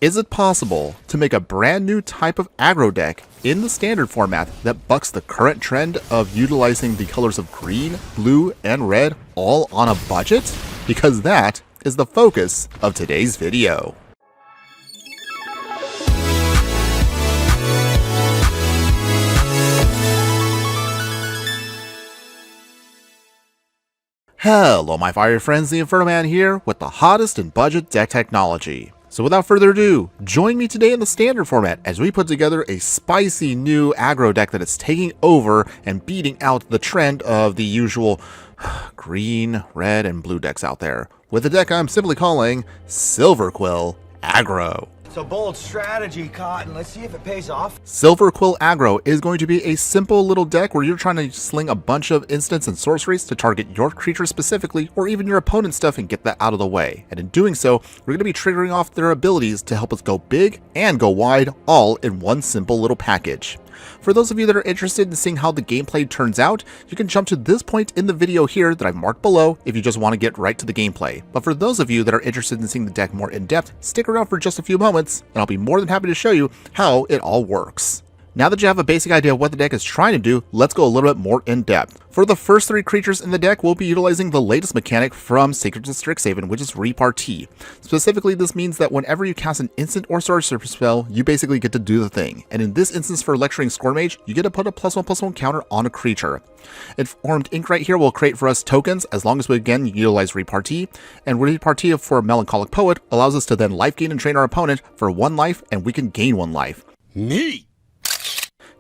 Is it possible to make a brand new type of aggro deck in the standard format that bucks the current trend of utilizing the colors of green, blue, and red all on a budget? Because that is the focus of today's video. Hello my fire friends, the Infernoman here with the hottest in budget deck technology. So without further ado, join me today in the standard format as we put together a spicy new aggro deck that is taking over and beating out the trend of the usual green, red, and blue decks out there, with a deck I'm simply calling Silverquill Aggro. It's a bold strategy, Cotton. Let's see if it pays off. Silverquill Aggro is going to be a simple little deck where you're trying to sling a bunch of instants and sorceries to target your creature specifically, or even your opponent's stuff, and get that out of the way. And in doing so, we're going to be triggering off their abilities to help us go big and go wide, all in one simple little package. For those of you that are interested in seeing how the gameplay turns out, you can jump to this point in the video here that I've marked below if you just want to get right to the gameplay. But for those of you that are interested in seeing the deck more in depth, stick around for just a few moments and I'll be more than happy to show you how it all works. Now that you have a basic idea of what the deck is trying to do, let's go a little bit more in depth. For the first three creatures in the deck, we'll be utilizing the latest mechanic from Sacred to Strixhaven, which is Repartee. Specifically, this means that whenever you cast an instant or sorcery spell, you basically get to do the thing. And in this instance for Lecturing Scoremage, you get to put a +1/+1 counter on a creature. Informed Ink right here will create for us tokens as long as we again utilize Repartee. And Repartee for Melancholic Poet allows us to then life gain and train our opponent for 1 life, and we can gain 1 life. Neat!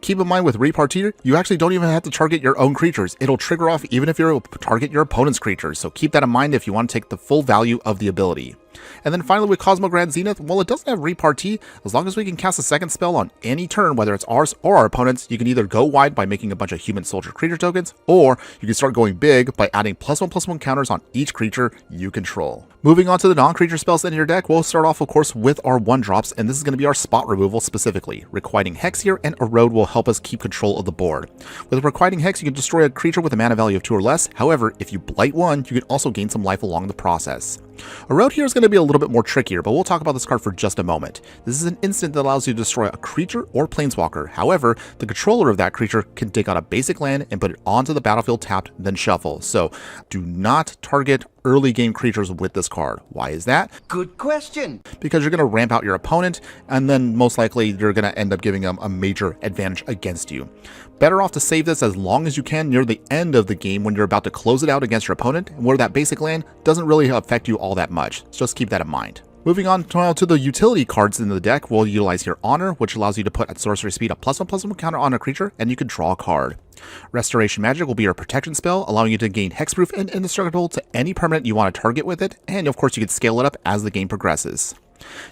Keep in mind with Repartee, you actually don't even have to target your own creatures. It'll trigger off even if you target your opponent's creatures, so keep that in mind if you want to take the full value of the ability. And then finally with Cosmogrand Zenith, well, it doesn't have Repartee. As long as we can cast a second spell on any turn, whether it's ours or our opponent's, you can either go wide by making a bunch of human soldier creature tokens, or you can start going big by adding +1/+1 counters on each creature you control. Moving on to the non-creature spells in your deck, we'll start off of course with our 1-drops, and this is going to be our spot removal specifically. Requiting Hex here and Erode will help us keep control of the board. With Requiting Hex, you can destroy a creature with a mana value of 2 or less. However, if you blight one, you can also gain some life along the process. Erode here is going to be a little bit more trickier, but we'll talk about this card for just a moment. This is an instant that allows you to destroy a creature or planeswalker. However, the controller of that creature can dig out a basic land and put it onto the battlefield tapped, then shuffle. So do not target early game creatures with this card. Why is that? Good question. Because you're going to ramp out your opponent, and then most likely you're going to end up giving them a major advantage against you. Better off to save this as long as you can near the end of the game when you're about to close it out against your opponent, and where that basic land doesn't really affect you all that much. So just keep that in mind. Moving on to the utility cards in the deck, we'll utilize your Honor, which allows you to put at sorcery speed a +1/+1 counter on a creature, and you can draw a card. Restoration Magic will be your protection spell, allowing you to gain hexproof and indestructible to any permanent you want to target with it, and of course you can scale it up as the game progresses.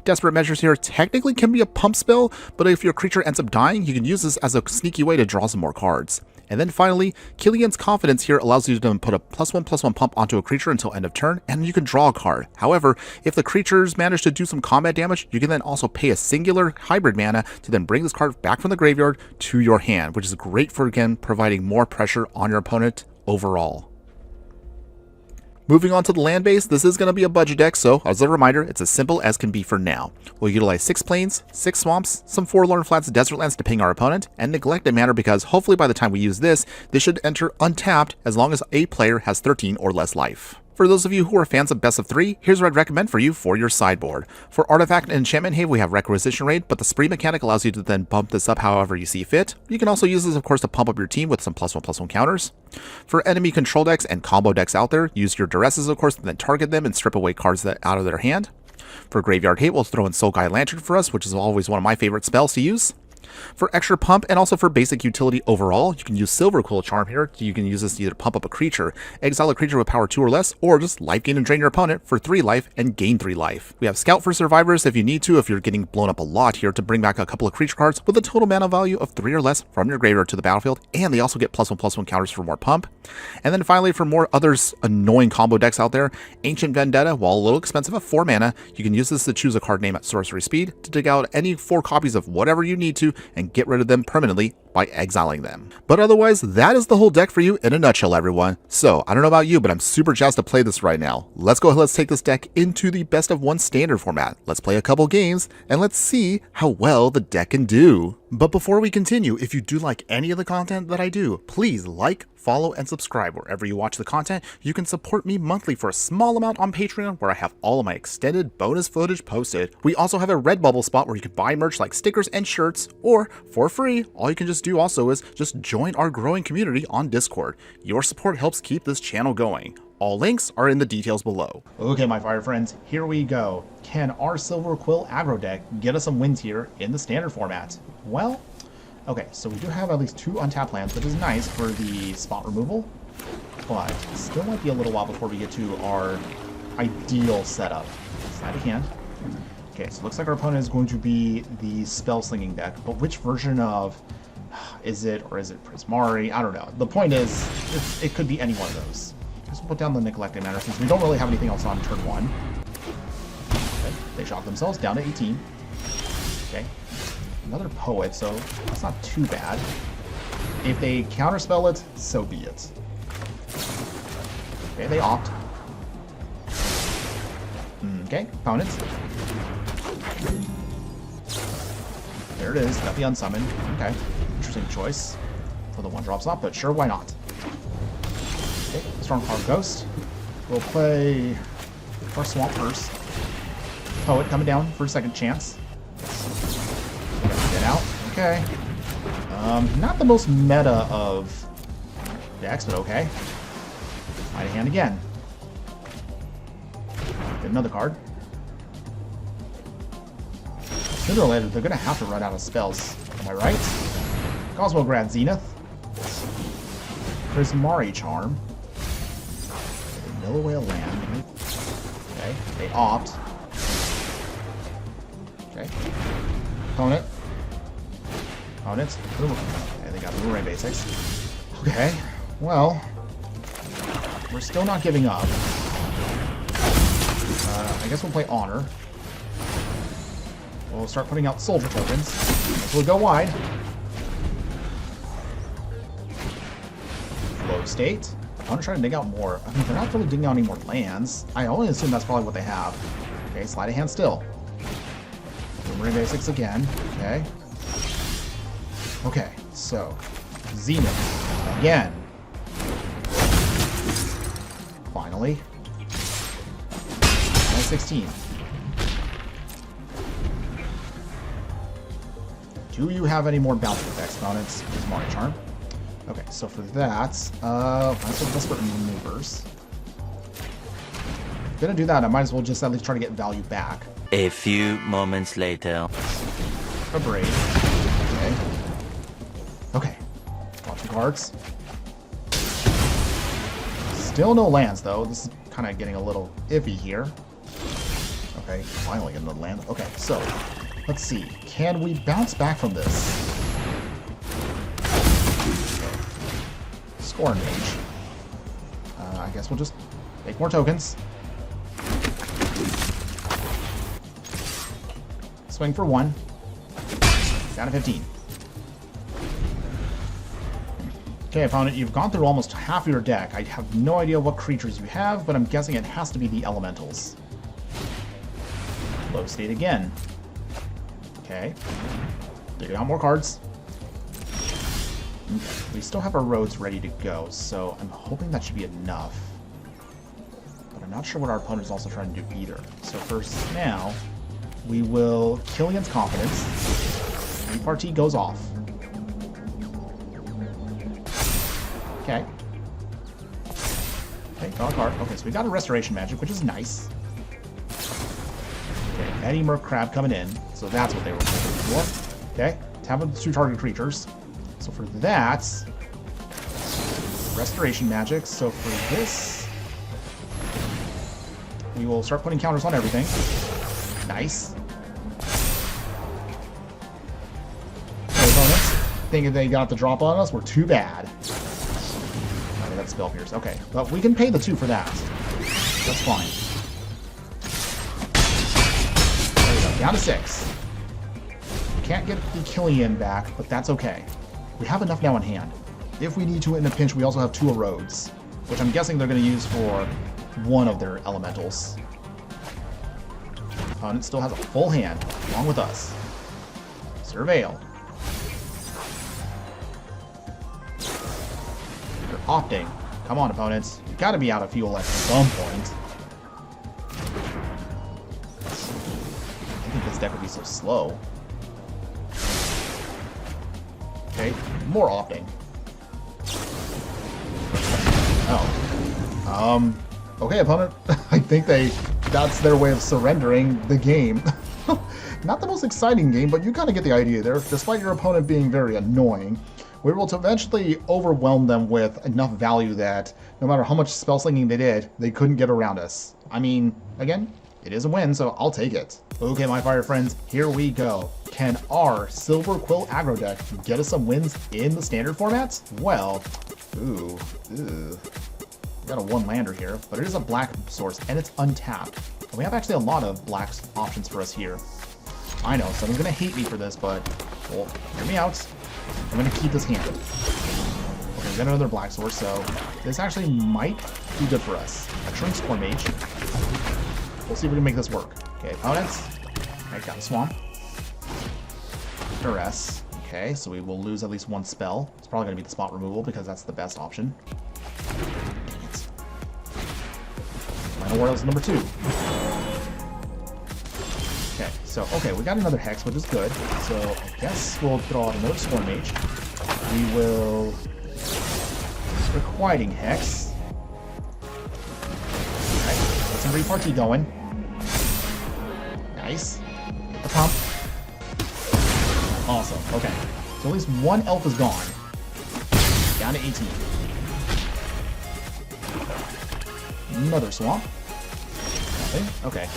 Desperate Measures here technically can be a pump spell, but if your creature ends up dying, you can use this as a sneaky way to draw some more cards. And then finally, Killian's Confidence here allows you to put a +1/+1 pump onto a creature until end of turn, and you can draw a card. However, if the creatures manage to do some combat damage, you can then also pay a singular hybrid mana to then bring this card back from the graveyard to your hand, which is great for, again, providing more pressure on your opponent overall. Moving on to the land base, this is going to be a budget deck, so as a reminder, it's as simple as can be for now. We'll utilize 6 plains, 6 swamps, some forlorn flats, desert lands to ping our opponent, and neglected mana because hopefully by the time we use this should enter untapped as long as a player has 13 or less life. For those of you who are fans of best of 3, here's what I'd recommend for you for your sideboard. For Artifact and Enchantment Haven, we have Requisition Raid, but the Spree mechanic allows you to then bump this up however you see fit. You can also use this, of course, to pump up your team with some +1/+1 counters. For enemy control decks and combo decks out there, use your Duresses, of course, and then target them and strip away cards out of their hand. For Graveyard Hate, we'll throw in Soul Guide Lantern for us, which is always one of my favorite spells to use. For extra pump and also for basic utility overall, you can use Silverquill Charm here. You can use this to either pump up a creature, exile a creature with power 2 or less, or just life gain and drain your opponent for 3 life and gain 3 life. We have Scout for survivors if you need to, if you're getting blown up a lot here, to bring back a couple of creature cards with a total mana value of 3 or less from your graveyard to the battlefield, and they also get +1/+1 counters for more pump. And then finally, for more others annoying combo decks out there, Ancient Vendetta, while a little expensive at 4 mana, you can use this to choose a card name at sorcery speed to dig out any 4 copies of whatever you need to and get rid of them permanently by exiling them. But otherwise, that is the whole deck for you in a nutshell, everyone. So, I don't know about you, but I'm super jazzed to play this right now. Let's go ahead, let's take this deck into the best of one standard format. Let's play a couple games, and let's see how well the deck can do. But before we continue, if you do like any of the content that I do, please like, follow, and subscribe wherever you watch the content. You can support me monthly for a small amount on Patreon, where I have all of my extended bonus footage posted. We also have a Redbubble spot where you can buy merch like stickers and shirts, or for free, all you can just do also is just join our growing community on Discord. Your support helps keep this channel going. All links are in the details below. Okay, my fire friends, here we go. Can our Silverquill aggro deck get us some wins here in the standard format? Well, okay, so we do have at least 2 untapped lands, which is nice for the spot removal, but still might be a little while before we get to our ideal setup. Sleight of hand. Okay, so it looks like our opponent is going to be the spell slinging deck, but which version of is it, or is it Prismari? I don't know. The point is, it could be any one of those. Just put down the Neglected Manor since we don't really have anything else on turn 1. Okay, they shot themselves down to 18. Okay, another Poet, so that's not too bad. If they counterspell it, so be it. Okay, they opt. Okay, opponents. There it is, got the Unsummon. Okay, interesting choice for the 1-drop slot, but sure, why not? Okay, Stormcarved Ghost. We'll play our Swamp first. Poet coming down for a second chance. Get out. Okay. Not the most meta of decks, but okay. Sleight of hand again. Get another card. Sooner or later, they're going to have to run out of spells. Am I right? Cosmograd Zenith. Prismari Charm. They mill away a land. Okay, they opt. Okay. Opponent. Opponents. Okay, they got the Boomerang basics. Okay, well, we're still not giving up. I guess we'll play Honor. We'll start putting out soldier tokens. We'll go wide. Flow state. I want to try to dig out more. I mean, they're not really digging out any more lands. I only assume that's probably what they have. Okay, sleight of hand still. Boomerang basics again. Okay. Okay, so Zenith again. Finally. 16. Do you have any more bounce effects, opponents? Prismari Charm. Okay, so for that, let's go Desperate Maneuvers. If I'm gonna do that, I might as well just at least try to get value back. A few moments later. A Braid. Okay. Okay. Draw 2 cards. Still no lands, though. This is kind of getting a little iffy here. Okay, finally getting another land. Okay, so let's see. Can we bounce back from this? Score Mage. I guess we'll just make more tokens. Swing for 1. Down to 15. Okay, opponent, you've gone through almost half your deck. I have no idea what creatures you have, but I'm guessing it has to be the elementals. Low state again. Okay. Dig out more cards. Okay. We still have our roads ready to go, so I'm hoping that should be enough. But I'm not sure what our opponent is also trying to do either. So first now, we will kill against confidence. Repartee goes off. Okay. Okay, draw a card. Okay, so we got a Restoration Magic, which is nice. Okay, Eddie Merc Crab coming in, so that's what they were looking for. Okay, tap with 2 target creatures. So for that, Restoration Magic. So for this, we will start putting counters on everything. Nice. Okay, opponents, thinking they got the drop on us, we're too bad. Okay, that's Spell Pierce. Okay, but we can pay the 2 for that. That's fine. There we go, down to 6. Can't get the Killian back, but that's okay. We have enough now in hand. If we need to in a pinch, we also have 2 erodes, which I'm guessing they're going to use for one of their elementals. Opponent still has a full hand, along with us. Surveil. They're opting. Come on, opponents. You've got to be out of fuel at some point. I think this deck would be so slow. Okay, more opting. Oh. Okay, opponent. I think that's their way of surrendering the game. Not the most exciting game, but you kind of get the idea there. Despite your opponent being very annoying, we were able to eventually overwhelm them with enough value that no matter how much spell slinging they did, they couldn't get around us. I mean, again, it is a win, so I'll take it. Okay, my fire friends, here we go. Can our Silverquill aggro deck get us some wins in the standard formats? Well, ooh. We got a 1-lander here, but it is a black source, and it's untapped. And we have actually a lot of black options for us here. I know, someone's gonna hate me for this, but, well, hear me out. I'm gonna keep this hand. Okay, we got another black source, so this actually might be good for us. A Shrink Scorn Mage. We'll see if we can make this work. Okay, opponents. Alright, got a Swamp. Duress. Okay, so we will lose at least 1 spell. It's probably gonna be the spot removal because that's the best option. Dang it. Final Warlord's number 2. Okay, we got another Hex, which is good. So I guess we'll draw out another Scorn Mage. We will Requiting Hex. Okay, get some repartee going. Nice. Get the pump. Awesome. Okay. So at least 1 elf is gone. Down to 18. Another swamp. Nothing. Okay.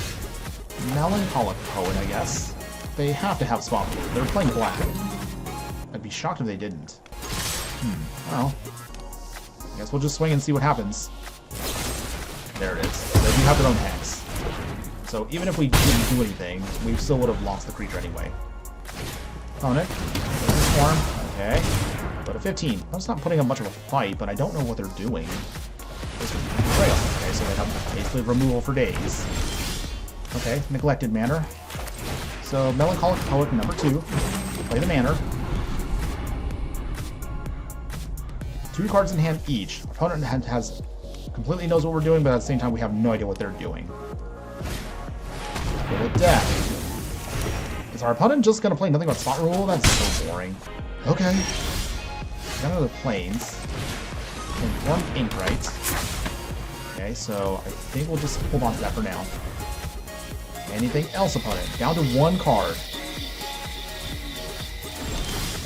Melancholic Poet, I guess. They have to have swamp. They're playing black. I'd be shocked if they didn't. Well, I guess we'll just swing and see what happens. There it is. They do have their own hex. So even if we didn't do anything, we still would have lost the creature anyway. Opponent. Swarm. Okay. But a 15. That's not putting up much of a fight, but I don't know what they're doing. Betrayal. Okay, so they have basically removal for days. Okay, Neglected Manor. So, Melancholic Poet number 2. Play the Manor. 2 cards in hand each. Opponent has completely knows what we're doing, but at the same time we have no idea what they're doing. Go with death. Is our opponent just going to play nothing but spot removal? That's so boring. Okay. Got another Plains. Informed Inkright. Okay, so I think we'll just hold on to that for now. Anything else, opponent? Down to 1 card.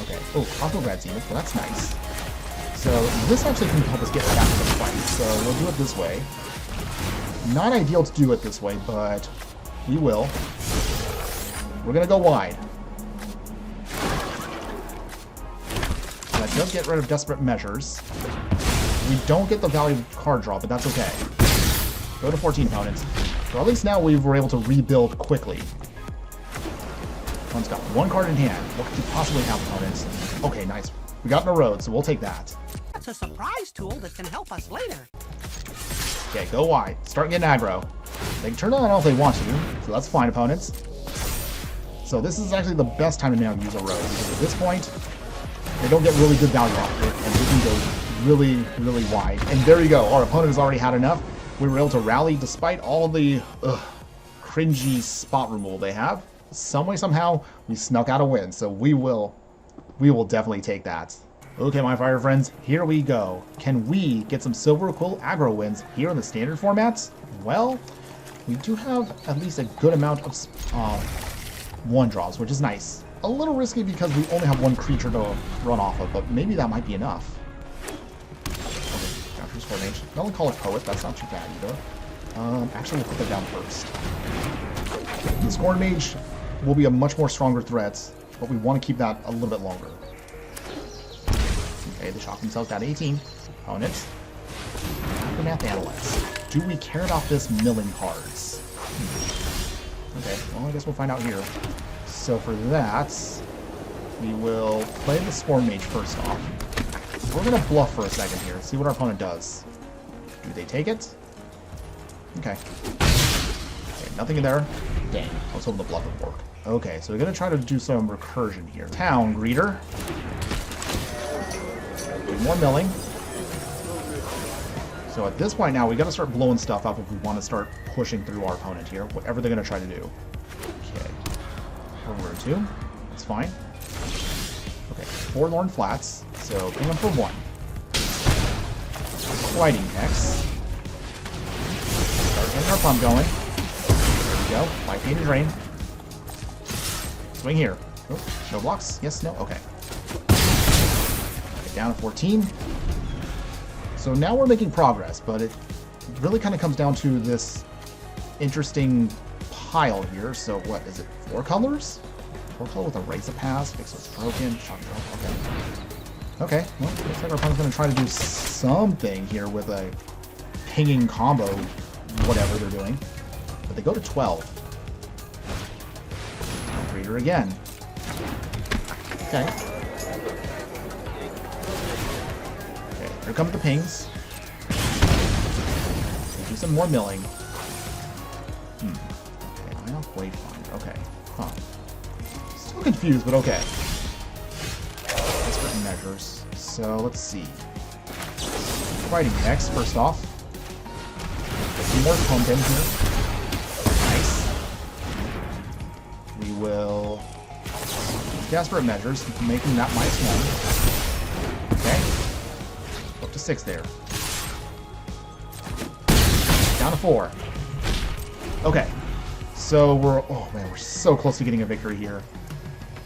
Okay. Oh, Cosmo Grad Zenith. Well, that's nice. So this actually can help us get back to the fight. So we'll do it this way. Not ideal to do it this way, but we will. We're gonna go wide. That does get rid of Desperate Measures. We don't get the value card draw, but that's okay. Go to 14 opponents. So at least now we were able to rebuild quickly. One's got 1 card in hand. What could you possibly have, opponents? Okay, nice. We got in a road, so we'll take that. That's a surprise tool that can help us later. Okay, go wide. Start getting aggro. They can turn it on if they want to, so that's fine, opponents. So this is actually the best time to now use a road, because at this point, they don't get really good value off of it, and we can go really, really wide. And there you go. Our opponent has already had enough. We were able to rally despite all the cringy spot removal they have. Some way, somehow, we snuck out a win, so we will definitely take that. Okay, my fire friends, here we go. Can we get some Silverquill aggro wins here in the standard formats? Well, we do have at least a good amount of 1-draws, which is nice. A little risky because we only have 1 creature to run off of, but maybe that might be enough. Mage. Melancholic Poet, that's not too bad either. Actually, we'll put that down first. The Scorn Mage will be a much more stronger threat, but we want to keep that a little bit longer. Okay, they shot themselves down to 18. Opponents. Aftermath Analyst. Do we care about this milling cards? Okay, well, I guess we'll find out here. So for that, We will play the Storm Mage first off. We're going to bluff for a second here, see what our opponent does. Do they take it? Okay. Okay, nothing in there. Dang, I was hoping the bluff would work. Okay, so we're going to try to do some recursion here. Town Greeter. More milling. So at this point now, we got to start blowing stuff up if we want to start pushing through our opponent here, whatever they're going to try to do. Okay. Over 2. That's fine. Okay, Forlorn Flats. So ping them for 1. Fighting X. Start getting our pump going. There we go. Light Pain and Drain. Swing here. Oh, no blocks? Yes, no? Okay. Get down to 14. So now we're making progress, but it really kind of comes down to this interesting pile here. So what is it? 4 colors? 4 color with a Razor Pass. Fix what's broken. Shock drop. Okay. Okay. Well, looks like our opponent's going to try to do something here with a pinging combo, whatever they're doing. But they go to 12. Reader again. Okay. Here come the pings. Do some more milling. Okay, I don't wayfinder. Okay. Huh. Still confused, but okay. Desperate measures. So let's see. Fighting X first off. Get some more pump in here. Nice. We will desperate measures, making that -1. Okay. 6 there. Down to 4. Okay. So oh man, we're so close to getting a victory here.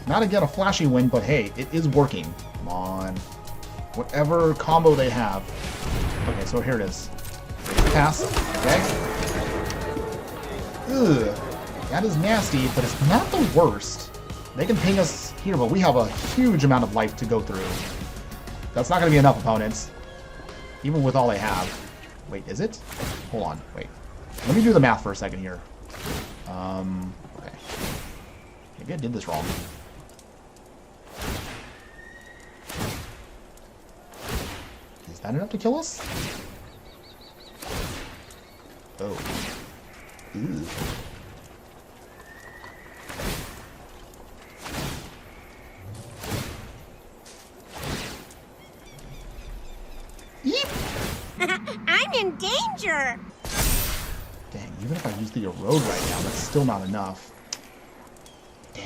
Not again a flashy win, but hey, it is working. Come on. Whatever combo they have. Okay, so here it is. Pass. Okay. Ugh. That is nasty, but it's not the worst. They can ping us here, but we have a huge amount of life to go through. That's not going to be enough opponents. Even with all they have. Wait, is it? Hold on, wait. Let me do the math for a second here. Okay. Maybe I did this wrong. Is that enough to kill us? Oh. Ooh. I'm in danger! Dang, even if I use the erode right now, that's still not enough. Dang.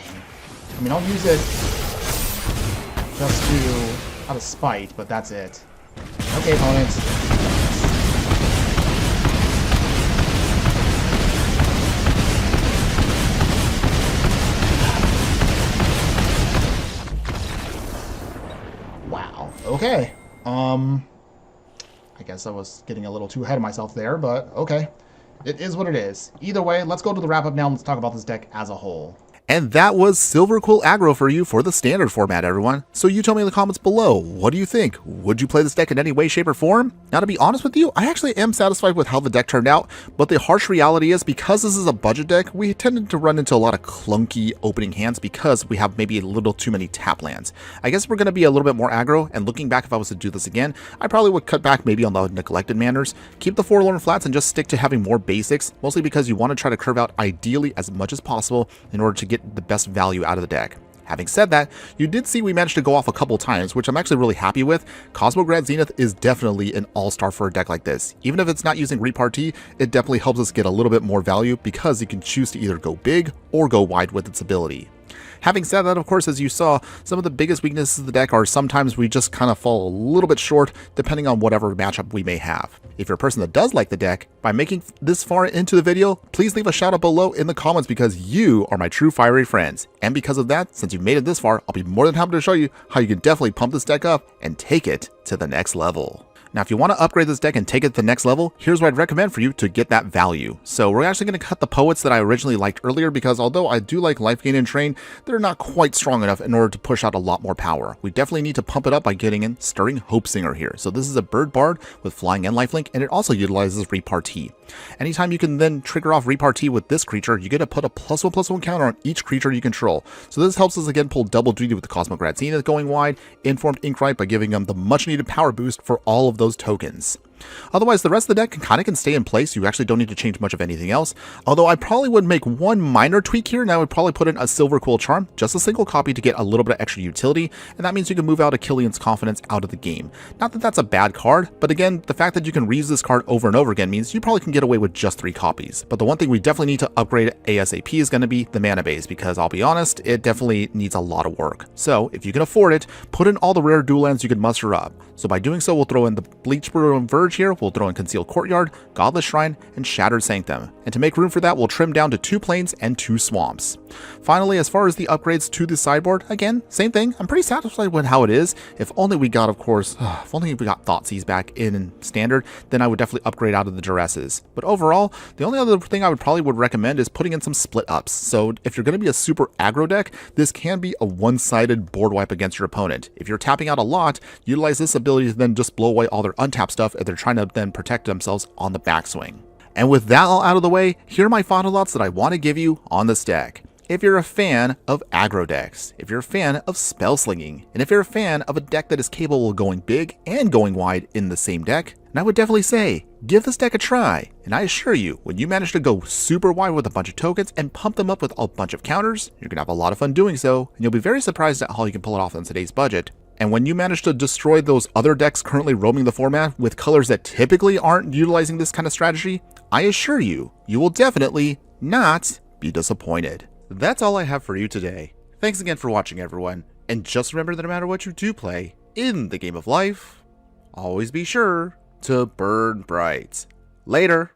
I mean, I'll use it just to out of spite, but that's it. Okay, opponents. Wow. Okay. I guess I was getting a little too ahead of myself there, but okay. It is what it is. Either way, let's go to the wrap-up now. Let's talk about this deck as a whole. And that was Silverquill Aggro for you for the standard format, everyone. So you tell me in the comments below, what do you think? Would you play this deck in any way, shape, or form? Now, to be honest with you, I actually am satisfied with how the deck turned out, but the harsh reality is, because this is a budget deck, we tended to run into a lot of clunky opening hands because we have maybe a little too many tap lands. I guess we're going to be a little bit more aggro, and looking back, if I was to do this again, I probably would cut back maybe on the neglected manners, keep the Forlorn Flats, and just stick to having more basics, mostly because you want to try to curve out ideally as much as possible in order to get the best value out of the deck. Having said that, you did see we managed to go off a couple times, which I'm actually really happy with. Cosmograd Zenith is definitely an all-star for a deck like this. Even if it's not using Repartee, it definitely helps us get a little bit more value because you can choose to either go big or go wide with its ability. Having said that, of course, as you saw, some of the biggest weaknesses of the deck are sometimes we just kind of fall a little bit short depending on whatever matchup we may have. If you're a person that does like the deck, by making this far into the video, please leave a shout out below in the comments because you are my true fiery friends. And because of that, since you've made it this far, I'll be more than happy to show you how you can definitely pump this deck up and take it to the next level. Now, if you want to upgrade this deck and take it to the next level, here's what I'd recommend for you to get that value. So we're actually going to cut the poets that I originally liked earlier because although I do like life gain and train, they're not quite strong enough in order to push out a lot more power. We definitely need to pump it up by getting in Stirring Hope Singer here. So this is a bird bard with flying and lifelink, and it also utilizes repartee. Anytime you can then trigger off repartee with this creature, you get to put a +1/+1 counter on each creature you control. So this helps us again pull double duty with the Cosmograd Zenith going wide, Informed Inkrite by giving them the much needed power boost for all of those tokens. Otherwise, the rest of the deck can stay in place. You actually don't need to change much of anything else. Although I probably would make one minor tweak here, and I would probably put in a Silverquill Charm, just a single copy to get a little bit of extra utility, and that means you can move out a Killian's Confidence out of the game. Not that that's a bad card, but again, the fact that you can reuse this card over and over again means you probably can get away with just 3 copies. But the one thing we definitely need to upgrade ASAP is going to be the mana base, because I'll be honest, it definitely needs a lot of work. So if you can afford it, put in all the rare dual lands you can muster up. So by doing so, we'll throw in the Bleachbrew Verge here, we'll throw in Concealed Courtyard, Godless Shrine, and Shattered Sanctum. And to make room for that, we'll trim down to 2 plains and 2 swamps. Finally, as far as the upgrades to the sideboard, again, same thing. I'm pretty satisfied with how it is. If only we got, of course, if only we got Thoughtseize back in Standard, then I would definitely upgrade out of the Duresses. But overall, the only other thing I would recommend is putting in some split ups. So if you're going to be a super aggro deck, this can be a one-sided board wipe against your opponent. If you're tapping out a lot, utilize this ability to then just blow away all their untapped stuff if they're trying to then protect themselves on the backswing. And with that all out of the way, here are my final thoughts that I want to give you on this deck. If you're a fan of aggro decks, if you're a fan of spell slinging, and if you're a fan of a deck that is capable of going big and going wide in the same deck, and I would definitely say, give this deck a try. And I assure you, when you manage to go super wide with a bunch of tokens and pump them up with a bunch of counters, you're going to have a lot of fun doing so, and you'll be very surprised at how you can pull it off in today's budget. And when you manage to destroy those other decks currently roaming the format with colors that typically aren't utilizing this kind of strategy, I assure you, you will definitely not be disappointed. That's all I have for you today. Thanks again for watching, everyone. And just remember that no matter what you do play in the game of life, always be sure to burn bright. Later.